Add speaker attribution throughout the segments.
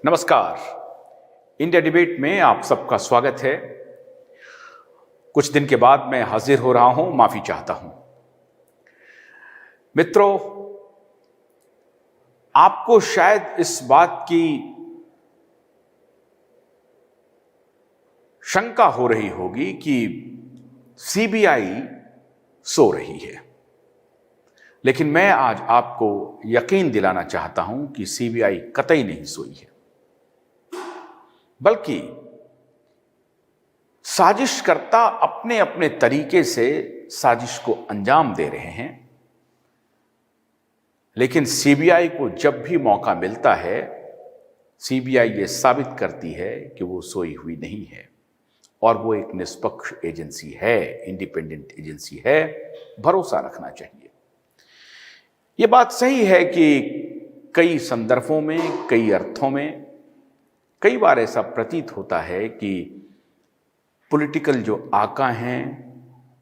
Speaker 1: नमस्कार। India debate में आप सबका स्वागत है। कुछ दिन के बाद मैं हाजिर हो रहा हूं, माफी चाहता हूं। मित्रों, आपको शायद इस बात की शंका हो रही होगी कि सीबीआई सो रही है, लेकिन मैं आज आपको यकीन दिलाना चाहता हूं कि सीबीआई कतई नहीं सोई है, बल्कि साजिशकर्ता अपने अपने तरीके से साजिश को अंजाम दे रहे हैं। लेकिन सीबीआई को जब भी मौका मिलता है, सीबीआई ये साबित करती है कि वो सोई हुई नहीं है और वो एक निष्पक्ष एजेंसी है, इंडिपेंडेंट एजेंसी है। भरोसा रखना चाहिए। ये बात सही है कि कई संदर्भों में, कई अर्थों में कई बार ऐसा प्रतीत होता है कि पॉलिटिकल जो आका हैं,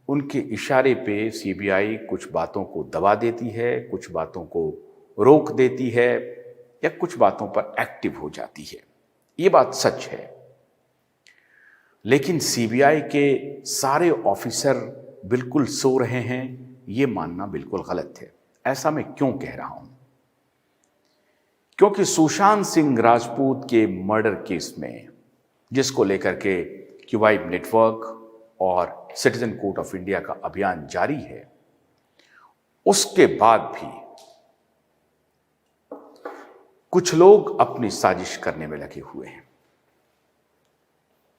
Speaker 1: उनके इशारे पे सीबीआई कुछ बातों को दबा देती है, कुछ बातों को रोक देती है या कुछ बातों पर एक्टिव हो जाती है। ये बात सच है। लेकिन सीबीआई के सारे ऑफिसर बिल्कुल सो रहे हैं, ये मानना बिल्कुल गलत है। ऐसा मैं क्यों कह रहा हूं? क्योंकि सुशांत सिंह राजपूत के मर्डर केस में, जिसको लेकर के क्यूबाइब नेटवर्क और सिटीजन कोर्ट ऑफ इंडिया का अभियान जारी है, उसके बाद भी कुछ लोग अपनी साजिश करने में लगे हुए हैं।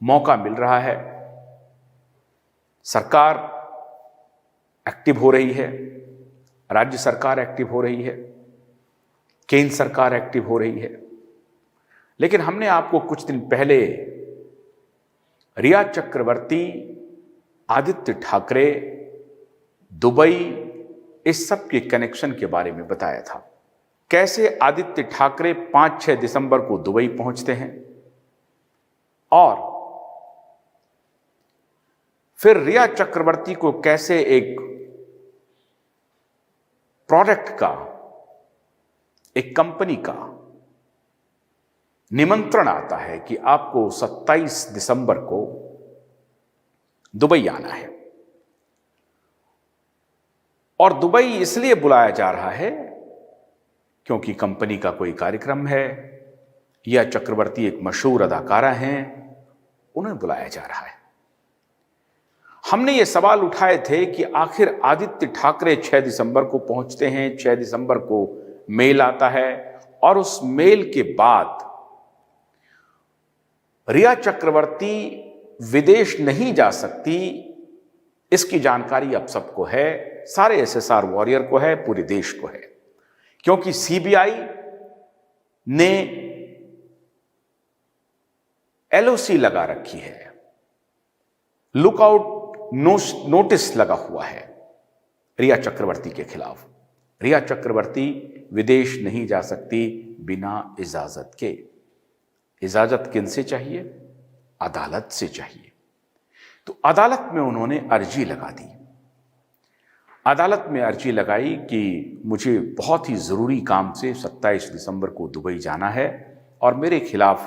Speaker 1: मौका मिल रहा है, सरकार एक्टिव हो रही है, राज्य सरकार एक्टिव हो रही है, केंद्र सरकार एक्टिव हो रही है। लेकिन हमने आपको कुछ दिन पहले रिया चक्रवर्ती, आदित्य ठाकरे, दुबई, इस सब के कनेक्शन के बारे में बताया था। कैसे आदित्य ठाकरे 5-6 दिसंबर को दुबई पहुंचते हैं और फिर रिया चक्रवर्ती को कैसे एक प्रोडक्ट का, एक कंपनी का निमंत्रण आता है कि आपको 27 दिसंबर को दुबई आना है। और दुबई इसलिए बुलाया जा रहा है क्योंकि कंपनी का कोई कार्यक्रम है या चक्रवर्ती एक मशहूर अदाकारा हैं, उन्हें बुलाया जा रहा है। हमने ये सवाल उठाए थे कि आखिर आदित्य ठाकरे 6 दिसंबर को पहुंचते हैं, 6 दिसंबर को मेल आता है और उस मेल के बाद रिया चक्रवर्ती विदेश नहीं जा सकती, इसकी जानकारी अब सबको है, सारे एसएसआर वॉरियर को है, पूरे देश को है। क्योंकि सीबीआई ने एलओसी लगा रखी है, लुकआउट नोटिस लगा हुआ है रिया चक्रवर्ती के खिलाफ। रिया चक्रवर्ती विदेश नहीं जा सकती बिना इजाजत के। इजाजत किनसे चाहिए? अदालत से चाहिए। तो अदालत में उन्होंने अर्जी लगा दी। अदालत में अर्जी लगाई कि मुझे बहुत ही जरूरी काम से 27 दिसंबर को दुबई जाना है और मेरे खिलाफ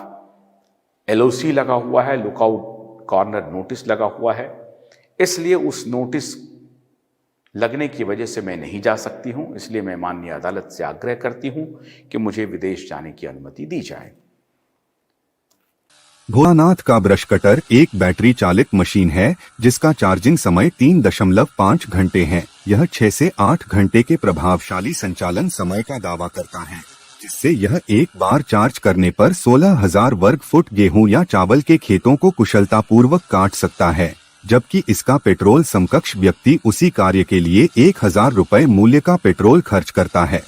Speaker 1: एलओसी लगा हुआ है, लुकआउट कॉर्नर नोटिस लगा हुआ है, इसलिए उस नोटिस लगने की वजह से मैं नहीं जा सकती हूं। इसलिए मैं माननीय अदालत से आग्रह करती हूं कि मुझे विदेश जाने की अनुमति दी जाए।
Speaker 2: भोलानाथ का ब्रश कटर एक बैटरी चालित मशीन है जिसका चार्जिंग समय 3.5 घंटे है। यह 6 से 8 घंटे के प्रभावशाली संचालन समय का दावा करता है, जिससे यह एक बार चार्ज करने पर 16,000 वर्ग फुट गेहूं या चावल के खेतों को कुशलतापूर्वक काट सकता है, जबकि इसका पेट्रोल समकक्ष व्यक्ति उसी कार्य के लिए 1,000 रुपए मूल्य का पेट्रोल खर्च करता है।